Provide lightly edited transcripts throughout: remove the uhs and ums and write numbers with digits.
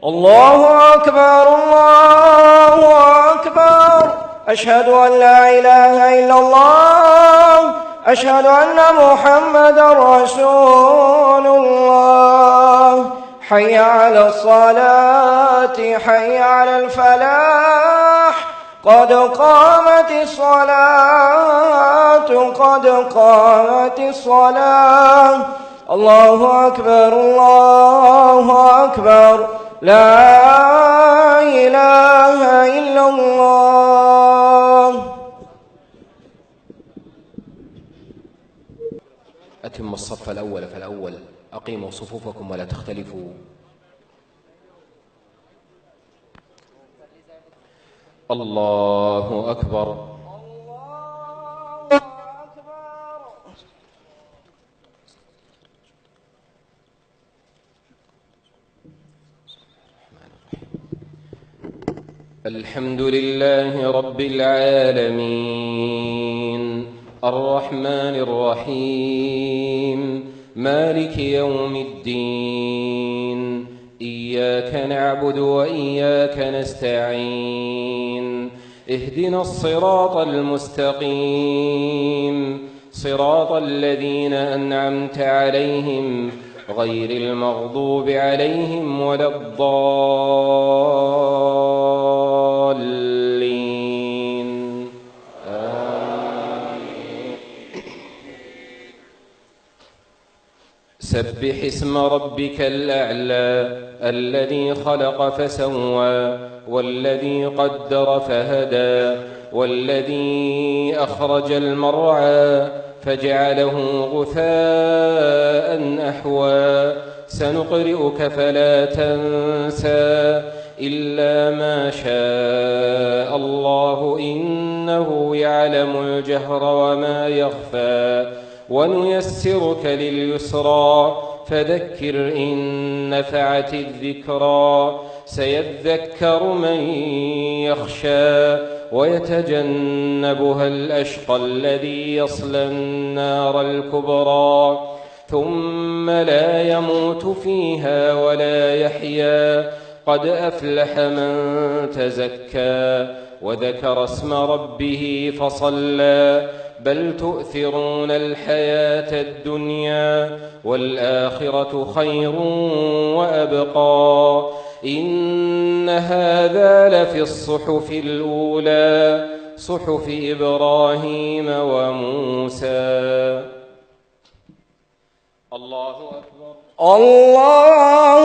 الله أكبر الله أكبر. أشهد أن لا إله إلا الله. أشهد أن محمدا رسول الله. حي على الصلاة حي على الفلاح. قد قامت الصلاة قد قامت الصلاة. الله أكبر الله أكبر. لا إله إلا الله. أتم الصف الأول فالأول. أقيموا صفوفكم ولا تختلفوا. الله أكبر. الحمد لله رب العالمين الرحمن الرحيم مالك يوم الدين. إياك نعبد وإياك نستعين. اهدنا الصراط المستقيم صراط الذين أنعمت عليهم غير المغضوب عليهم ولا الضالين. آمين. سبح اسم ربك الأعلى الذي خلق فسوى والذي قدر فهدى والذي أخرج المرعى فجعله غثاء أحوى. سنقرئك فلا تنسى إلا ما شاء الله إنه يعلم الجهر وما يخفى. ونيسرك لليسرى فذكر إن نفعت الذكرى. سيذكر من يخشى ويتجنبها الأشقى الذي يصلى النار الكبرى ثم لا يموت فيها ولا يحيا. قد أفلح من تزكى وذكر اسم ربه فصلى. بل تؤثرون الحياة الدنيا والآخرة خير وأبقى. إن هذا لفي الصحف الأولى صحف إبراهيم وموسى. الله أكبر الله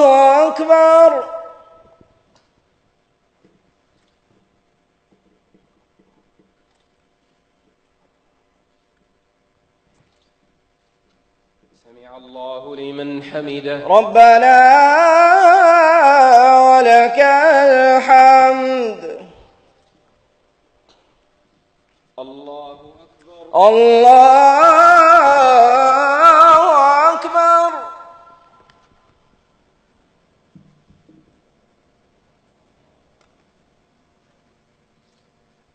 أكبر. سمع الله لمن حمده. ربنا ولك الحمد. الله أكبر الله أكبر.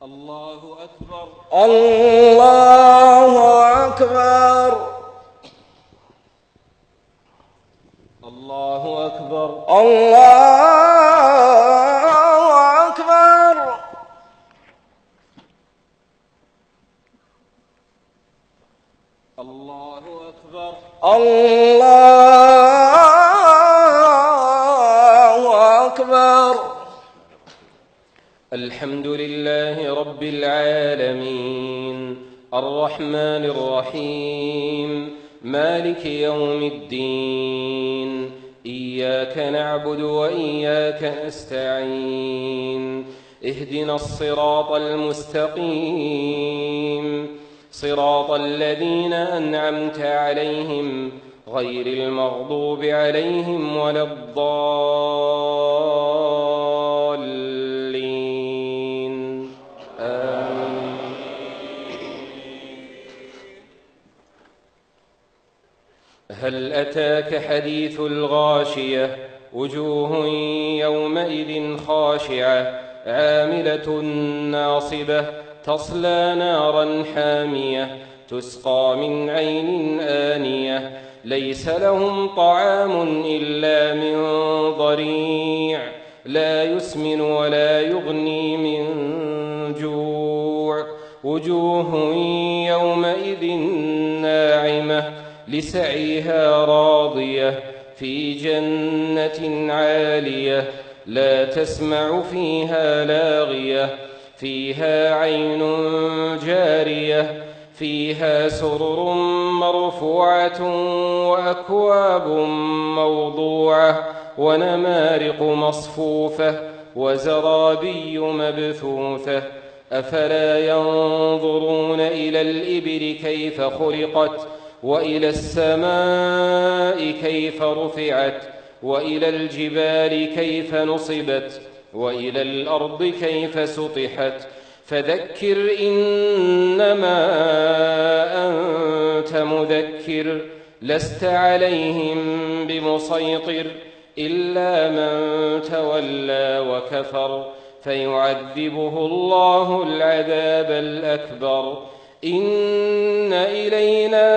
الله أكبر الله أكبر. الله أكبر الله أكبر. الله أكبر الله أكبر. الحمد لله رب العالمين الرحمن الرحيم مالك يوم الدين. إياك نعبد وإياك نستعين. اهدنا الصراط المستقيم صراط الذين أنعمت عليهم غير المغضوب عليهم ولا الضالين. آمين. هل أتاك حديث الغاشية وجوه يومئذ خاشعة عاملة ناصبة تصلى نارا حامية تسقى من عين آنية ليس لهم طعام إلا من ضريع لا يسمن ولا يغني من جوع وجوه يومئذ ناعمة لسعيها راضية في جنة عالية لا تسمع فيها لاغية فيها عين جارية فيها سرر مرفوعة وأكواب موضوعة ونمارق مصفوفة وزرابي مبثوثة أفلا ينظرون إلى الإبل كيف خلقت وإلى السماء كيف رفعت وإلى الجبال كيف نصبت وإلى الأرض كيف سطحت فذكر إنما أنت مذكر لست عليهم بمسيطر إلا من تولى وكفر فيعذبه الله العذاب الأكبر إن إلينا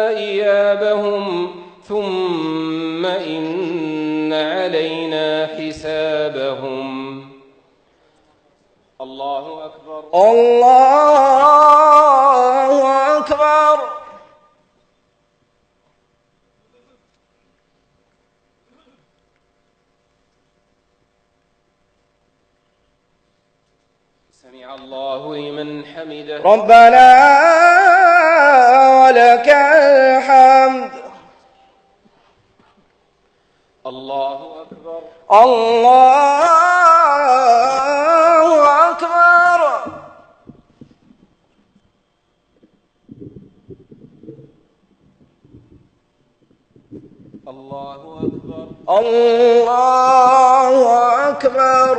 إيابهم ثم إن علينا حسابهم. الله أكبر الله أكبر. سمع الله لمن حمده ربنا ولك الحمد. الله أكبر الله أكبر. الله أكبر الله أكبر.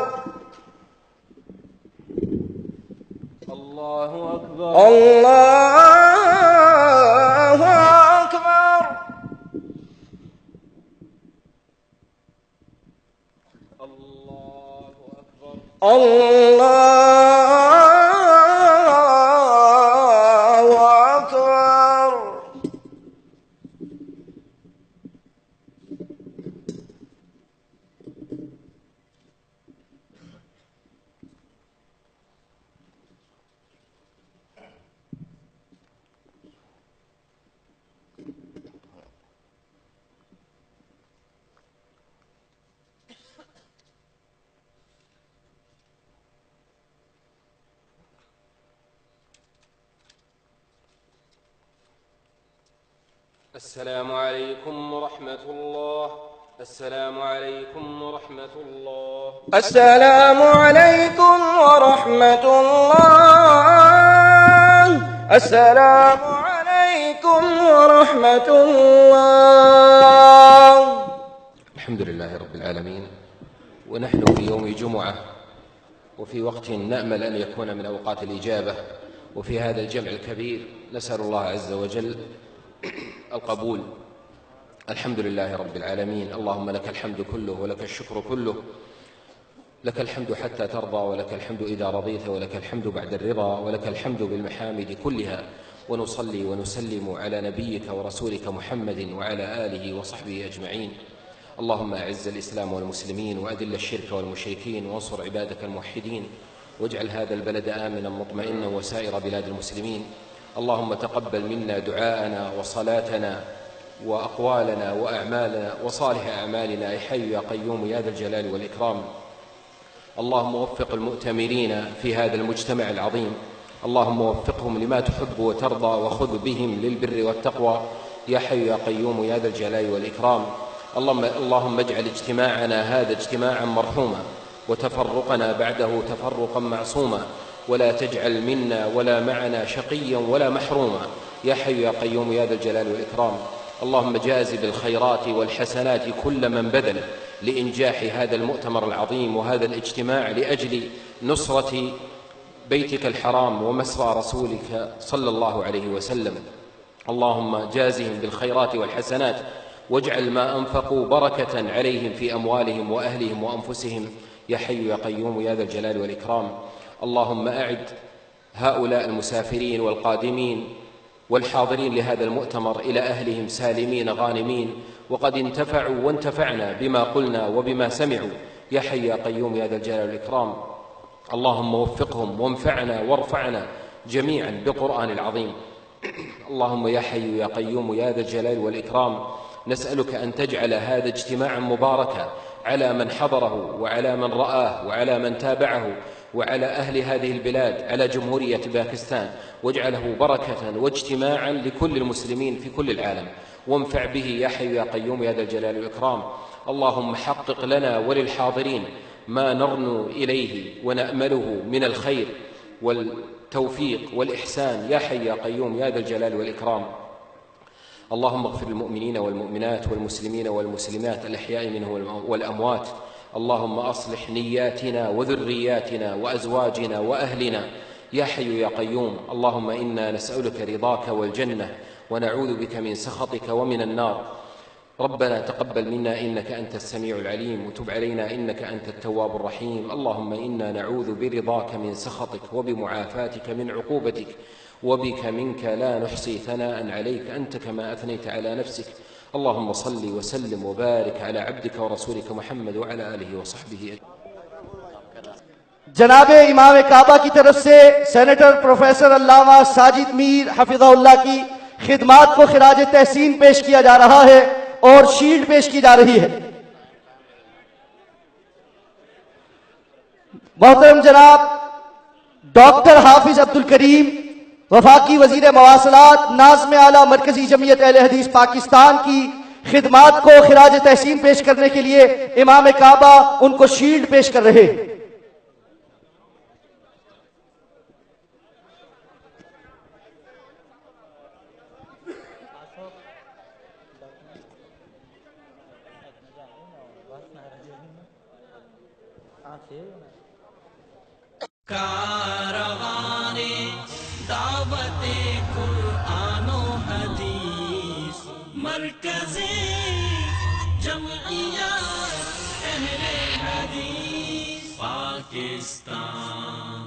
الله أكبر الله أكبر. الله أكبر الله أكبر. السلام عليكم ورحمة الله. السلام عليكم ورحمة الله. السلام عليكم ورحمة الله. السلام عليكم ورحمة الله. الحمد لله رب العالمين، ونحن في يوم جمعة وفي وقت نأمل أن يكون من أوقات الإجابة، وفي هذا الجمع الكبير نسأل الله عز وجل القبول. الحمد لله رب العالمين، اللهم لك الحمد كله ولك الشكر كله، لك الحمد حتى ترضى ولك الحمد إذا رضيت ولك الحمد بعد الرضا ولك الحمد بالمحامد كلها. ونصلي ونسلم على نبيك ورسولك محمد وعلى آله وصحبه أجمعين. اللهم أعز الإسلام والمسلمين وأذل الشرك والمشركين وانصر عبادك الموحدين واجعل هذا البلد آمنا مطمئنا وسائر بلاد المسلمين. اللهم تقبل منا دعاءنا وصلاتنا وأقوالنا وأعمالنا وصالح أعمالنا يا حي يا قيوم يا ذا الجلال والإكرام. اللهم وفق المؤتمرين في هذا المجتمع العظيم، اللهم وفقهم لما تحب وترضى وخذ بهم للبر والتقوى يا حي يا قيوم يا ذا الجلال والإكرام. اللهم اجعل اجتماعنا هذا اجتماعا مرحوما وتفرقنا بعده تفرقا معصوما، ولا تجعل منا ولا معنا شقيا ولا محروما يا حي يا قيوم يا ذا الجلال والإكرام. اللهم جاز بالخيرات والحسنات كل من بذل لإنجاح هذا المؤتمر العظيم وهذا الاجتماع لأجل نصرة بيتك الحرام ومسرى رسولك صلى الله عليه وسلم. اللهم جازهم بالخيرات والحسنات واجعل ما أنفقوا بركة عليهم في أموالهم وأهلهم وأنفسهم يا حي يا قيوم يا ذا الجلال والإكرام. اللهم أعد هؤلاء المسافرين والقادمين والحاضرين لهذا المؤتمر إلى أهلهم سالمين غانمين، وقد انتفعوا وانتفعنا بما قلنا وبما سمعوا يا حي يا قيوم يا ذا الجلال والإكرام. اللهم وفقهم وانفعنا وارفعنا جميعا بالقرآن العظيم. اللهم يا حي يا قيوم يا ذا الجلال والإكرام، نسألك أن تجعل هذا اجتماعا مباركا على من حضره وعلى من رآه وعلى من تابعه وعلى أهل هذه البلاد، على جمهورية باكستان، واجعله بركة واجتماعا لكل المسلمين في كل العالم، وانفع به يا حي يا قيوم يا ذا الجلال والإكرام. اللهم حقق لنا وللحاضرين ما نرنو إليه ونأمله من الخير والتوفيق والإحسان يا حي يا قيوم يا ذا الجلال والإكرام. اللهم اغفر للمؤمنين والمؤمنات والمسلمين والمسلمات الأحياء منهم والأموات. اللهم أصلح نياتنا وذرياتنا وأزواجنا وأهلنا يا حي يا قيوم. اللهم إنا نسألك رضاك والجنة ونعوذ بك من سخطك ومن النار. ربنا تقبل منا إنك أنت السميع العليم، وتب علينا إنك أنت التواب الرحيم. اللهم إنا نعوذ برضاك من سخطك وبمعافاتك من عقوبتك، وبك منك لا نحصي ثناء عليك أنت كما أثنيت على نفسك. اللهم صل وسلم وبارك على عبدك ورسولك محمد وعلى آله وصحبه. जनाब इमाम काबा की तरफ से सेनेटर प्रोफेसर अल्लामा साजिद मीर हफिज़हुल्लाह की खिदमात को खिराज तहसीन पेश किया जा रहा है और शील्ड पेश की जा रही है। मोहतरम जनाब डॉक्टर हाफिज अब्दुल करीम वफाकी वजीर मवासलात नाज़्म आला मरकजी जमीयत अहले हदीस पाकिस्तान की खिदमात को खिराज तहसीन पेश करने के लिए इमाम काबा उनको शील्ड पेश कर रहे हैं। कारवाने दावते कुरानो हदीस मरकज़े जमइयत अहले हदीस पाकिस्तान।